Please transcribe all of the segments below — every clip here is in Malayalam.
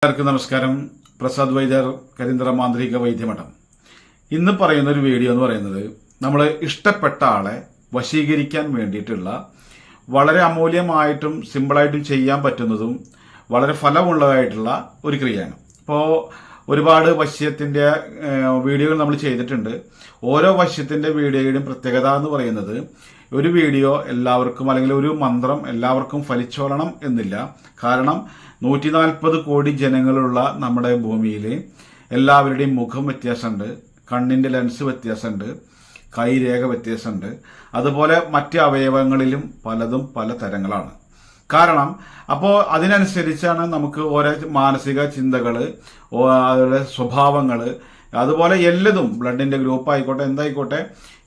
എല്ലാവർക്കും നമസ്കാരം. പ്രസാദ് വൈദ്യർ, കരിന്തറ മാന്ത്രിക വൈദ്യമഠം. ഇന്ന് പറയുന്ന ഒരു വീഡിയോ എന്ന് പറയുന്നത് നമ്മൾ ഇഷ്ടപ്പെട്ട ആളെ വശീകരിക്കാൻ വേണ്ടിയിട്ടുള്ള വളരെ അമൂല്യമായിട്ടും സിമ്പിളായിട്ടും ചെയ്യാൻ പറ്റുന്നതും വളരെ ഫലമുള്ളതായിട്ടുള്ള ഒരു ക്രിയയാണ്. ഇപ്പോൾ ഒരുപാട് വശ്യത്തിൻ്റെ വീഡിയോകൾ നമ്മൾ ചെയ്തിട്ടുണ്ട്. ഓരോ വശ്യത്തിൻ്റെ വീഡിയോയുടെയും പ്രത്യേകത എന്ന് പറയുന്നത് ഒരു വീഡിയോ എല്ലാവർക്കും അല്ലെങ്കിൽ ഒരു മന്ത്രം എല്ലാവർക്കും ഫലിച്ചോളണം എന്നില്ല. കാരണം 140 കോടി ജനങ്ങളുള്ള നമ്മുടെ ഭൂമിയിൽ എല്ലാവരുടെയും മുഖം വ്യത്യാസമുണ്ട്, കണ്ണിൻ്റെ ലെൻസ് വ്യത്യാസമുണ്ട്, കൈരേഖ വ്യത്യാസമുണ്ട്. അതുപോലെ മറ്റ് അവയവങ്ങളിലും പലതും പല തരങ്ങളാണ്. കാരണം അപ്പോൾ അതിനനുസരിച്ചാണ് നമുക്ക് ഓരോ മാനസിക ചിന്തകൾ, അതുപോലെ സ്വഭാവങ്ങൾ, അതുപോലെ എല്ലതും ബ്ലഡിന്റെ ഗ്രൂപ്പ് ആയിക്കോട്ടെ എന്തായിക്കോട്ടെ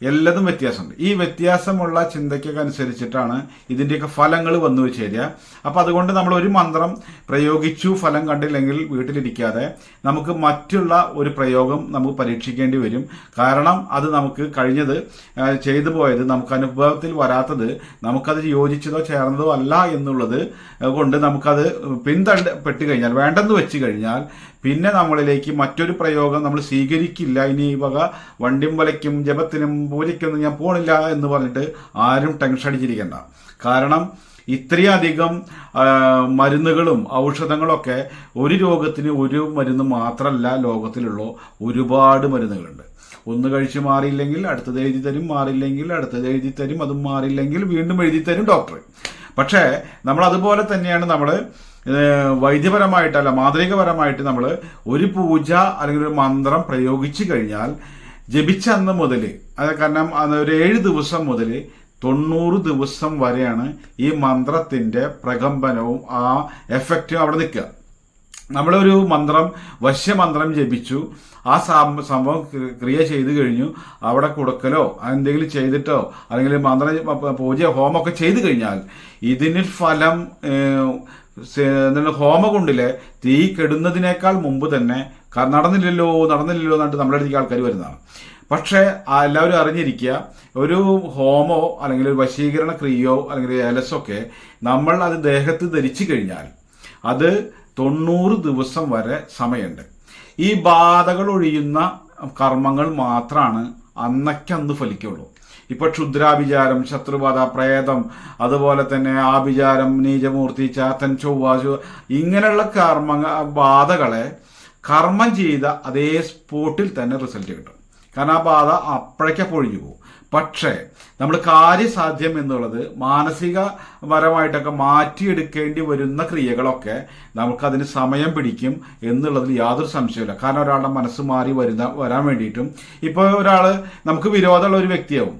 എല്ലതും വ്യത്യാസമുണ്ട്. ഈ വ്യത്യാസമുള്ള ചിന്തയ്ക്കൊക്കെ അനുസരിച്ചിട്ടാണ് ഇതിൻ്റെയൊക്കെ ഫലങ്ങൾ വന്നു ചേരുക. അപ്പം അതുകൊണ്ട് നമ്മൾ ഒരു മന്ത്രം പ്രയോഗിച്ചു ഫലം കണ്ടില്ലെങ്കിൽ വീട്ടിലിരിക്കാതെ നമുക്ക് മറ്റുള്ള ഒരു പ്രയോഗം നമുക്ക് പരീക്ഷിക്കേണ്ടി വരും. കാരണം അത് നമുക്ക് കഴിഞ്ഞത് ചെയ്തു പോയത് നമുക്ക് അനുഭവത്തിൽ വരാത്തത് നമുക്കത് യോജിച്ചതോ ചേർന്നതോ അല്ല എന്നുള്ളത് കൊണ്ട് നമുക്കത് പിന്തള്ളപ്പെട്ട് കഴിഞ്ഞാൽ വേണ്ടെന്ന് വെച്ച് കഴിഞ്ഞാൽ പിന്നെ നമ്മളിലേക്ക് മറ്റൊരു പ്രയോഗം നമ്മൾ സ്വീകരിക്കില്ല. ഇനി ഈ വക വണ്ടിയും വലയ്ക്കും ജപത്തിനും പൂജയ്ക്കൊന്നും ഞാൻ പോണില്ല എന്ന് പറഞ്ഞിട്ട് ആരും ടെൻഷൻ അടിച്ചിരിക്കണ്ട. കാരണം ഇത്രയധികം മരുന്നുകളും ഔഷധങ്ങളൊക്കെ ഒരു രോഗത്തിന് ഒരു മരുന്ന് മാത്രമല്ല ലോകത്തിലുള്ള ഒരുപാട് മരുന്നുകളുണ്ട്. ഒന്ന് കഴിച്ച് മാറിയില്ലെങ്കിൽ അടുത്തത് എഴുതി തരും, മാറിയില്ലെങ്കിൽ അടുത്തത് എഴുതി തരും, അതും മാറിയില്ലെങ്കിൽ വീണ്ടും എഴുതി തരും ഡോക്ടർ. പക്ഷേ നമ്മൾ അതുപോലെ തന്നെയാണ് നമ്മൾ വൈദ്യപരമായിട്ടല്ല മാന്ത്രികപരമായിട്ട് നമ്മൾ ഒരു പൂജ അല്ലെങ്കിൽ ഒരു മന്ത്രം പ്രയോഗിച്ചു കഴിഞ്ഞാൽ ജപിച്ച അന്ന് മുതൽ, അത് കാരണം ഒരു 7 ദിവസം മുതൽ 90 ദിവസം വരെയാണ് ഈ മന്ത്രത്തിന്റെ പ്രകമ്പനവും ആ എഫക്റ്റും അവിടെ നിൽക്കുക. നമ്മളൊരു മന്ത്രം വശ്യമന്ത്രം ജപിച്ചു, ആ സംഭവം ക്രിയ ചെയ്തു കഴിഞ്ഞു, അവിടെ കൊടുക്കലോ എന്തെങ്കിലും ചെയ്തിട്ടോ അല്ലെങ്കിൽ മന്ത്ര പൂജ ഹോമമൊക്കെ ചെയ്തു കഴിഞ്ഞാൽ ഇതിന് ഫലം ഹോമകുണ്ടിലെ തീ കെടുന്നതിനേക്കാൾ മുമ്പ് തന്നെ നടന്നില്ലല്ലോ എന്നിട്ട് നമ്മുടെ അടുത്തേക്ക് ആൾക്കാർ വരുന്നതാണ്. പക്ഷേ എല്ലാവരും അറിഞ്ഞിരിക്കുക, ഒരു ഹോമോ അല്ലെങ്കിൽ ഒരു വശീകരണ ക്രിയയോ അല്ലെങ്കിൽ ഏലസൊക്കെ നമ്മൾ അത് ദേഹത്ത് ധരിച്ചു കഴിഞ്ഞാൽ അത് 90 ദിവസം വരെ സമയമുണ്ട്. ഈ ബാധകൾ ഒഴിയുന്ന കർമ്മങ്ങൾ മാത്രമാണ് അന്നയ്ക്കന്ന് ഫലിക്കുള്ളൂ. ഇപ്പൊ ക്ഷുദ്രാഭിചാരം, ശത്രുബാധ, പ്രേതം, അതുപോലെ തന്നെ ആഭിചാരം, നീചമൂർത്തി, ചാത്തൻ, ചൊവ്വാശു, ഇങ്ങനെയുള്ള ബാധകളെ കർമ്മം ചെയ്ത അതേ സ്പോട്ടിൽ തന്നെ റിസൾട്ട് കിട്ടും. കാരണം ആ ബാധ അപ്പോഴേക്കപ്പൊഴിഞ്ഞു പോകും. പക്ഷേ നമ്മൾ കാര്യസാധ്യം എന്നുള്ളത് മാനസികപരമായിട്ടൊക്കെ മാറ്റിയെടുക്കേണ്ടി വരുന്ന ക്രിയകളൊക്കെ നമുക്കതിന് സമയം പിടിക്കും എന്നുള്ളതിൽ യാതൊരു സംശയമില്ല. കാരണം ഒരാളുടെ മനസ്സ് മാറി വരാൻ വേണ്ടിയിട്ടും ഇപ്പോൾ ഒരാൾ നമുക്ക് വിരോധമുള്ള ഒരു വ്യക്തിയാവും,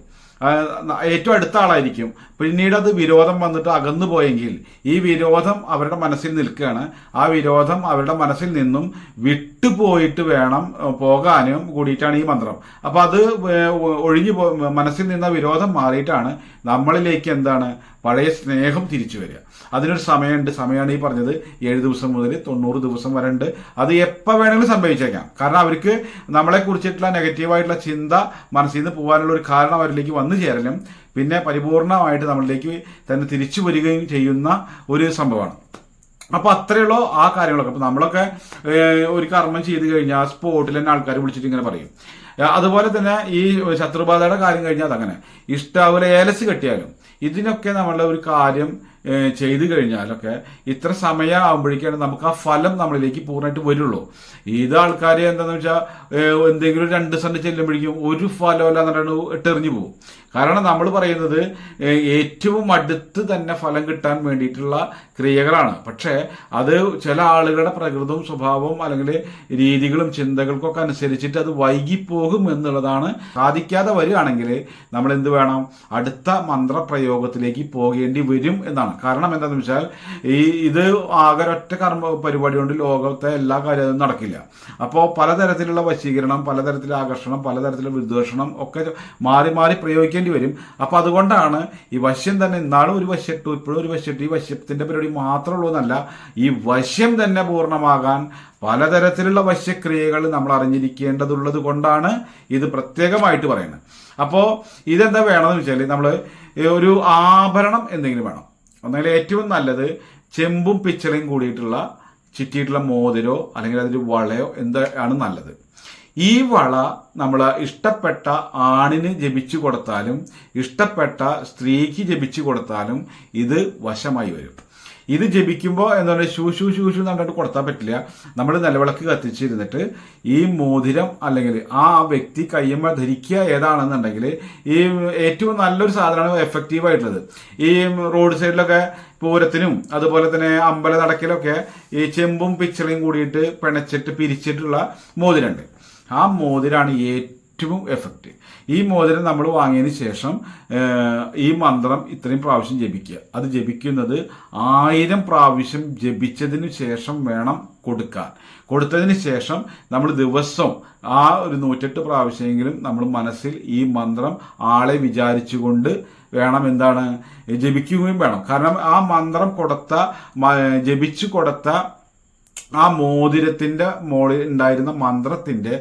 ഏറ്റവും അടുത്ത ആളായിരിക്കും, പിന്നീട് അത് വിരോധം വന്നിട്ട് അകന്നു പോയെങ്കിൽ ഈ വിരോധം അവരുടെ മനസ്സിൽ നിൽക്കുകയാണ്. ആ വിരോധം അവരുടെ മനസ്സിൽ നിന്നും വിട്ടുപോയിട്ട് വേണം പോകാനും കൂടിയിട്ടാണ് ഈ മന്ത്രം. അപ്പൊ അത് ഒഴിഞ്ഞു മനസ്സിൽ നിന്ന വിരോധം മാറിയിട്ടാണ് നമ്മളിലേക്ക് എന്താണ് പഴയ സ്നേഹം തിരിച്ചു വരിക. അതിനൊരു സമയമുണ്ട്. സമയമാണ് ഈ പറഞ്ഞത് 7 ദിവസം മുതൽ 90 ദിവസം വരെ ഉണ്ട്. അത് എപ്പോൾ വേണമെങ്കിലും സംഭവിച്ചേക്കാം. കാരണം അവർക്ക് നമ്മളെ കുറിച്ചിട്ടുള്ള നെഗറ്റീവായിട്ടുള്ള ചിന്ത മനസ്സിൽ നിന്ന് പോകാനുള്ള ഒരു കാരണം അവരിലേക്ക് വന്നു ചേരലും പിന്നെ പരിപൂർണമായിട്ട് നമ്മളിലേക്ക് തന്നെ തിരിച്ചു വരികയും ചെയ്യുന്ന ഒരു സംഭവമാണ്. അപ്പൊ അത്രയുള്ളൂ ആ കാര്യങ്ങളൊക്കെ. അപ്പൊ നമ്മളൊക്കെ ഒരു കർമ്മം ചെയ്ത് കഴിഞ്ഞാൽ ആ സ്പോട്ടിൽ തന്നെ ആൾക്കാർ വിളിച്ചിട്ട് ഇങ്ങനെ പറയും. അതുപോലെ തന്നെ ഈ ശത്രുബാധയുടെ കാര്യം കഴിഞ്ഞാൽ അതങ്ങനെ ഇഷ്ടാവൂല ഏലസ് കെട്ടിയാലും ഇതിനൊക്കെ നമ്മളുടെ ഒരു കാര്യം ചെയ്തു കഴിഞ്ഞാലൊക്കെ ഇത്ര സമയം ആകുമ്പോഴേക്കാണ് നമുക്ക് ആ ഫലം നമ്മളിലേക്ക് പൂർണ്ണമായിട്ട് വരുള്ളൂ. ഇത് ആൾക്കാർ എന്താണെന്ന് വെച്ചാൽ എന്തെങ്കിലും 2 സെന്റ് ചെല്ലുമ്പോഴേക്കും ഒരു ഫലമല്ല എന്നിട്ടാണ് ഇട്ടെറിഞ്ഞു പോകും. കാരണം നമ്മൾ പറയുന്നത് ഏറ്റവും അടുത്ത് തന്നെ ഫലം കിട്ടാൻ വേണ്ടിയിട്ടുള്ള ക്രിയകളാണ്. പക്ഷേ അത് ചില ആളുകളുടെ പ്രകൃതവും സ്വഭാവവും അല്ലെങ്കിൽ രീതികളും ചിന്തകൾക്കൊക്കെ അനുസരിച്ചിട്ട് അത് വൈകിപ്പോകും എന്നുള്ളതാണ്. സാധിക്കാതെ വരികയാണെങ്കിൽ നമ്മൾ എന്ത് വേണം, അടുത്ത മന്ത്രപ്രയോഗത്തിലേക്ക് പോകേണ്ടി വരും എന്നാണ്. കാരണം എന്താണെന്ന് വെച്ചാൽ ഇത് ആകെ ഒറ്റ കർമ്മ പരിപാടി കൊണ്ട് ലോകത്തെ എല്ലാ കാര്യവും നടക്കില്ല. അപ്പോൾ പലതരത്തിലുള്ള വശീകരണം, പലതരത്തിലുള്ള ആകർഷണം, പലതരത്തിലുള്ള വിദ്വേഷണം ഒക്കെ മാറി മാറി പ്രയോഗിക്കേണ്ടി വരും. അപ്പൊ അതുകൊണ്ടാണ് ഈ വശ്യം തന്നെ ഇന്നാളും ഒരു വശ്യട്ടു ഇപ്പോഴും ഒരു വശ്യട്ടു. ഈ വശ്യത്തിന്റെ പരിപാടി മാത്രമുള്ളൂ എന്നല്ല, ഈ വശ്യം തന്നെ പൂർണ്ണമാകാൻ പലതരത്തിലുള്ള വശ്യക്രിയകൾ നമ്മൾ അറിഞ്ഞിരിക്കേണ്ടതുള്ളത് കൊണ്ടാണ് ഇത് പ്രത്യേകമായിട്ട് പറയുന്നത്. അപ്പോൾ ഇതെന്താ വേണമെന്ന് വെച്ചാൽ നമ്മൾ ഒരു ആഭരണം എന്തെങ്കിലും വേണം. ഒന്നെങ്കിൽ ഏറ്റവും നല്ലത് ചെമ്പും പിച്ചളയും കൂടിയിട്ടുള്ള ചുറ്റിയിട്ടുള്ള മോതിരോ അല്ലെങ്കിൽ അതിൽ വളയോ എന്താണ് നല്ലത്. ഈ വള നമ്മൾ ഇഷ്ടപ്പെട്ട ആണിന് ജപിച്ചു കൊടുത്താലും ഇഷ്ടപ്പെട്ട സ്ത്രീക്ക് ജപിച്ചു കൊടുത്താലും ഇത് വശമായി വരും. ഇത് ജപിക്കുമ്പോൾ എന്താ പറയുക, ശൂശു ശൂശു എന്നിട്ട് കൊടുത്താൽ പറ്റില്ല. നമ്മൾ നിലവിളക്ക് കത്തിച്ചിരുന്നിട്ട് ഈ മോതിരം അല്ലെങ്കിൽ ആ വ്യക്തി കയ്യമ്മ ധരിക്കുക ഏതാണെന്നുണ്ടെങ്കിൽ ഈ ഏറ്റവും നല്ലൊരു സാധനമാണ് എഫക്റ്റീവായിട്ടുള്ളത്. ഈ റോഡ് സൈഡിലൊക്കെ പൂരത്തിനും അതുപോലെ തന്നെ അമ്പല നടക്കിലൊക്കെ ഈ ചെമ്പും പിച്ചളയും കൂടിയിട്ട് പിണച്ചിട്ട് പിരിച്ചിട്ടുള്ള മോതിരമുണ്ട്. ആ മോതിരാണ് ഏറ്റവും എഫക്റ്റ്. ഈ മോതിരം നമ്മൾ വാങ്ങിയതിന് ശേഷം ഈ മന്ത്രം ഇത്രയും പ്രാവശ്യം ജപിക്കുക. അത് ജപിക്കുന്നത് 1000 പ്രാവശ്യം ജപിച്ചതിന് ശേഷം വേണം കൊടുക്കാൻ. കൊടുത്തതിന് ശേഷം നമ്മൾ ദിവസം ആ ഒരു 108 പ്രാവശ്യമെങ്കിലും നമ്മൾ മനസ്സിൽ ഈ മന്ത്രം ആളെ വിചാരിച്ചുകൊണ്ട് വേണം എന്താണ് ജപിക്കുകയും വേണം. കാരണം ആ മന്ത്രം ജപിച്ചു കൊടുത്ത ആ മോതിരത്തിന്റെ മോളിൽ ഉണ്ടായിരുന്ന മന്ത്രത്തിന്റെ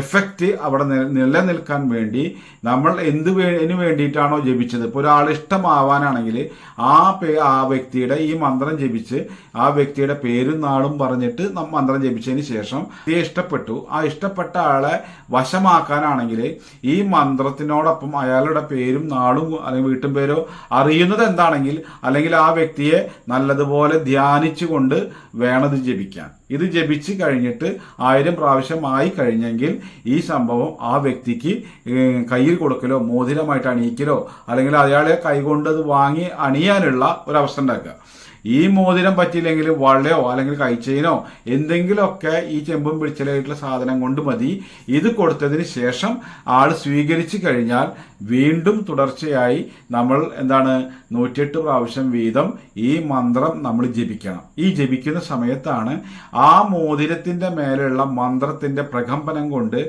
എഫക്റ്റ് അവിടെ നിലനിൽക്കാൻ വേണ്ടി നമ്മൾ എന്തിനു വേണ്ടിയിട്ടാണോ ജപിച്ചത്, ഇപ്പോൾ ഒരാൾ ഇഷ്ടമാവാനാണെങ്കിൽ ആ വ്യക്തിയുടെ ഈ മന്ത്രം ജപിച്ച് ആ വ്യക്തിയുടെ പേരും നാളും പറഞ്ഞിട്ട് മന്ത്രം ജപിച്ചതിന് ശേഷം ഇഷ്ടപ്പെട്ടു, ആ ഇഷ്ടപ്പെട്ട ആളെ വശമാക്കാനാണെങ്കിൽ ഈ മന്ത്രത്തിനോടൊപ്പം അയാളുടെ പേരും നാളും അല്ലെങ്കിൽ വീട്ടും പേരോ അറിയുന്നത് എന്താണെങ്കിൽ അല്ലെങ്കിൽ ആ വ്യക്തിയെ നല്ലതുപോലെ ധ്യാനിച്ചുകൊണ്ട് വേണത് ജപിക്കാൻ. ഇത് ജപിച്ച് കഴിഞ്ഞിട്ട് 1000 പ്രാവശ്യം ആയി കഴിഞ്ഞെങ്കിൽ ഈ സംഭവം ആ വ്യക്തിക്ക് കയ്യിൽ കൊടുക്കലോ മോതിരമായിട്ട് അണിയിക്കലോ അല്ലെങ്കിൽ അയാളെ കൈകൊണ്ട് അത് വാങ്ങി അണിയാനുള്ള ഒരവസ്ഥ ഉണ്ടാക്കുക. ഈ മോതിരം പറ്റിയില്ലെങ്കിൽ വളയോ അല്ലെങ്കിൽ കൈച്ചെയിനോ എന്തെങ്കിലുമൊക്കെ ഈ ചെമ്പും പിടിച്ചലായിട്ടുള്ള സാധനം കൊണ്ട് മതി. ഇത് കൊടുത്തതിന് ശേഷം ആൾ സ്വീകരിച്ചു കഴിഞ്ഞാൽ വീണ്ടും തുടർച്ചയായി നമ്മൾ 108 പ്രാവശ്യം വീതം ഈ മന്ത്രം നമ്മൾ ജപിക്കണം. ഈ ജപിക്കുന്ന സമയത്താണ് ആ മോതിരത്തിന്റെ മേലെയുള്ള മന്ത്രത്തിന്റെ പ്രകമ്പനം കൊണ്ട്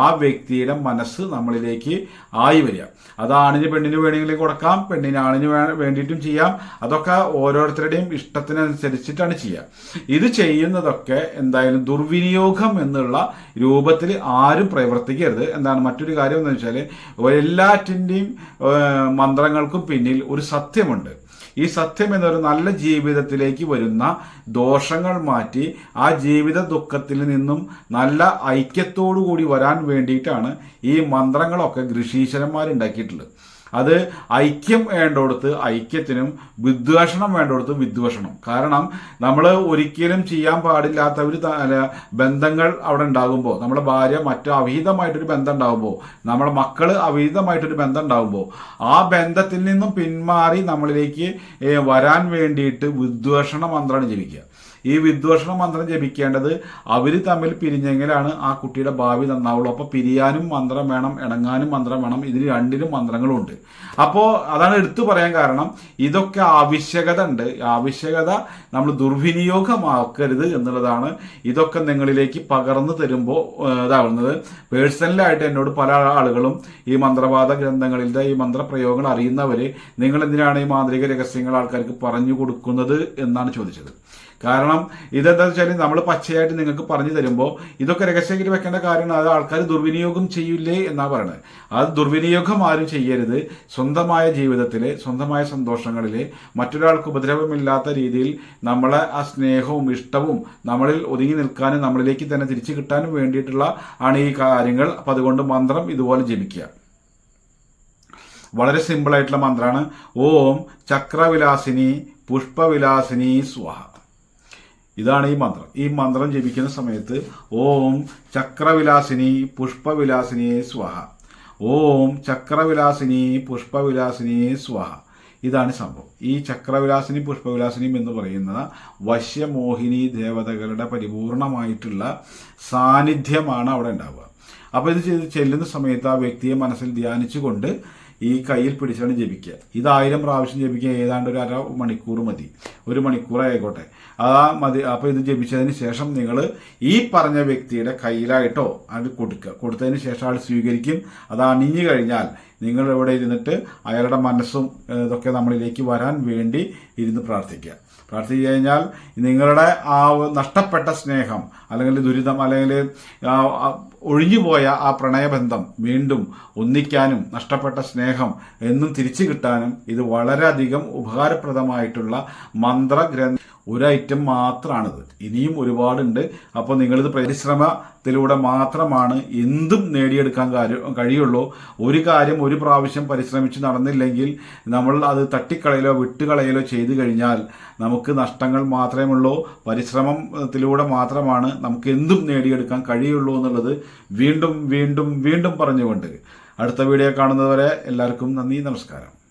ആ വ്യക്തിയുടെ മനസ്സ് നമ്മളിലേക്ക് ആയി വരിക. അത് ആണിന് പെണ്ണിന് വേണമെങ്കിലും കൊടുക്കാം, പെണ്ണിന് ആണിന് വേണ്ടിയിട്ടും ചെയ്യാം. അതൊക്കെ ഓരോരുത്തരുടെയും ഇഷ്ടത്തിനനുസരിച്ചിട്ടാണ് ചെയ്യുക. ഇത് ചെയ്യുന്നതൊക്കെ എന്തായാലും ദുർവിനിയോഗം എന്നുള്ള രൂപത്തിൽ ആരും പ്രവർത്തിക്കരുത്. മറ്റൊരു കാര്യം എന്ന് വെച്ചാൽ എല്ലാറ്റിൻ്റെയും മന്ത്രങ്ങൾക്കും പിന്നിൽ ഒരു സത്യമുണ്ട്. ഈ സത്യം എന്നൊരു നല്ല ജീവിതത്തിലേക്ക് വരുന്ന ദോഷങ്ങൾ മാറ്റി ആ ജീവിത ദുഃഖത്തിൽ നിന്നും നല്ല ഐക്യത്തോടു കൂടി വരാൻ വേണ്ടിയിട്ടാണ് ഈ മന്ത്രങ്ങളൊക്കെ ഋഷീശ്വരന്മാരുണ്ടാക്കിയിട്ടുള്ളത്. അത് ഐക്യം വേണ്ടടുത്ത് ഐക്യത്തിനും വിദ്വേഷണം വേണ്ടടുത്ത് വിദ്വേഷണം. കാരണം നമ്മൾ ഒരിക്കലും ചെയ്യാൻ പാടില്ലാത്ത ഒരു ബന്ധങ്ങൾ അവിടെ ഉണ്ടാകുമ്പോൾ, നമ്മുടെ ഭാര്യ മറ്റു അവിഹിതമായിട്ടൊരു ബന്ധം ഉണ്ടാകുമ്പോൾ, നമ്മുടെ മക്കള് അവിഹിതമായിട്ടൊരു ബന്ധം ഉണ്ടാകുമ്പോൾ ആ ബന്ധത്തിൽ നിന്നും പിന്മാറി നമ്മളിലേക്ക് വരാൻ വേണ്ടിയിട്ട് വിദ്വേഷണ മന്ത്രമാണ് ജപിക്കുക. ഈ വിദ്വേഷണ മന്ത്രം ജപിക്കേണ്ടത് അവർ തമ്മിൽ പിരിഞ്ഞെങ്കിലാണ് ആ കുട്ടിയുടെ ഭാവി നന്നാവുള്ളൂ. അപ്പോൾ പിരിയാനും മന്ത്രം വേണം, ഇണങ്ങാനും മന്ത്രം വേണം. ഇതിന് രണ്ടിനും മന്ത്രങ്ങളുണ്ട്. അപ്പോൾ അതാണ് എടുത്തു പറയാൻ കാരണം. ഇതൊക്കെ ആവശ്യകത ഉണ്ട്. ആവശ്യകത നമ്മൾ ദുർവിനിയോഗമാക്കരുത് എന്നുള്ളതാണ്. ഇതൊക്കെ നിങ്ങളിലേക്ക് പകർന്നു തരുമ്പോൾ ഇതാവുന്നത്. പേഴ്സണലായിട്ട് എന്നോട് പല ആളുകളും ഈ മന്ത്രവാദ ഗ്രന്ഥങ്ങളിലെ ഈ മന്ത്രപ്രയോഗങ്ങൾ അറിയുന്നവര് നിങ്ങൾ എന്തിനാണ് ഈ മാന്ത്രിക രഹസ്യങ്ങൾ ആൾക്കാർക്ക് പറഞ്ഞു കൊടുക്കുന്നത് എന്നാണ് ചോദിച്ചത്. കാരണം ഇതെന്താ വെച്ചാൽ നമ്മൾ പച്ചയായിട്ട് നിങ്ങൾക്ക് പറഞ്ഞു തരുമ്പോൾ ഇതൊക്കെ രഹസ്യമായിട്ട് വെക്കേണ്ട കാര്യമാണ്. അത് ആൾക്കാർ ദുർവിനിയോഗം ചെയ്യില്ലേ എന്നാ പറയുന്നത്. അത് ദുർവിനിയോഗം ആരും ചെയ്യരുത്. സ്വന്തമായ ജീവിതത്തിലെ സ്വന്തമായ സന്തോഷങ്ങളിലെ മറ്റൊരാൾക്ക് ഉപദ്രവമില്ലാത്ത രീതിയിൽ നമ്മളെ ആ സ്നേഹവും ഇഷ്ടവും നമ്മളിൽ ഒതുങ്ങി നിൽക്കാനും നമ്മളിലേക്ക് തന്നെ തിരിച്ചു കിട്ടാനും വേണ്ടിയിട്ടുള്ള ആണ് ഈ കാര്യങ്ങൾ. അപ്പം അതുകൊണ്ട് മന്ത്രം ഇതുപോലെ ജപിക്കുക. വളരെ സിമ്പിൾ ആയിട്ടുള്ള മന്ത്രമാണ്. ഓം ചക്രവിലാസിനി പുഷ്പവിലാസിനി സ്വാഹ. ഇതാണ് ഈ മന്ത്രം. ഈ മന്ത്രം ജപിക്കുന്ന സമയത്ത് ഓം ചക്രവിലാസിനി പുഷ്പവിലാസിനി സ്വാഹ, ഓം ചക്രവിലാസിനി പുഷ്പവിലാസിനി സ്വാഹ. ഇതാണ് സംഭവം. ഈ ചക്രവിലാസിനി പുഷ്പവിലാസിനിയും എന്ന് പറയുന്ന വശ്യമോഹിനി ദേവതകളുടെ പരിപൂർണമായിട്ടുള്ള സാന്നിധ്യമാണ് അവിടെ ഉണ്ടാവുക. അപ്പോൾ ഇത് ചെല്ലുന്ന സമയത്ത് ആ വ്യക്തിയെ മനസ്സിൽ ധ്യാനിച്ചുകൊണ്ട് ഈ കയ്യിൽ പിടിച്ചാണ് ജപിക്കുക. ഇത് 1000 പ്രാവശ്യം ജപിക്കുക. ഏതാണ്ട് ഒരു 1/2 മണിക്കൂർ മതി, 1 മണിക്കൂർ ആയിക്കോട്ടെ, മതി. അപ്പോൾ ഇത് ജപിച്ചതിന് ശേഷം നിങ്ങൾ ഈ പറഞ്ഞ വ്യക്തിയുടെ കയ്യിലായിട്ടോ അത് കൊടുക്കുക. കൊടുത്തതിന് ശേഷം ആൾ സ്വീകരിക്കും. അത് അണിഞ്ഞു കഴിഞ്ഞാൽ നിങ്ങൾ ഇവിടെ ഇരുന്നിട്ട് അയാളുടെ മനസ്സും ഇതൊക്കെ നമ്മളിലേക്ക് വരാൻ വേണ്ടി ഇരുന്ന് പ്രാർത്ഥിക്കുക. പ്രാർത്ഥിച്ചു കഴിഞ്ഞാൽ നിങ്ങളുടെ ആ നഷ്ടപ്പെട്ട സ്നേഹം അല്ലെങ്കിൽ ദുരിതം അല്ലെങ്കിൽ ഒഴിഞ്ഞുപോയ ആ പ്രണയബന്ധം വീണ്ടും ഒന്നിക്കാനും നഷ്ടപ്പെട്ട സ്നേഹം എന്നും തിരിച്ചു കിട്ടാനും ഇത് വളരെയധികം ഉപകാരപ്രദമായിട്ടുള്ള ഒരു ഐറ്റം മാത്രമാണിത്. ഇനിയും ഒരുപാടുണ്ട്. അപ്പോൾ നിങ്ങളിത് പരിശ്രമത്തിലൂടെ മാത്രമാണ് എന്തും നേടിയെടുക്കാൻ കഴിയുള്ളൂ. ഒരു കാര്യം ഒരു പ്രാവശ്യം പരിശ്രമിച്ച് നടന്നില്ലെങ്കിൽ നമ്മൾ അത് തട്ടിക്കളയലോ വിട്ടുകളയലോ ചെയ്തു കഴിഞ്ഞാൽ നമുക്ക് നഷ്ടങ്ങൾ മാത്രമേ ഉള്ളൂ. പരിശ്രമത്തിലൂടെ മാത്രമാണ് നമുക്ക് എന്തും നേടിയെടുക്കാൻ കഴിയുള്ളൂ എന്നുള്ളത് വീണ്ടും വീണ്ടും വീണ്ടും പറഞ്ഞുകൊണ്ട് അടുത്ത വീഡിയോ കാണുന്നതുവരെ എല്ലാവർക്കും നന്ദി, നമസ്കാരം.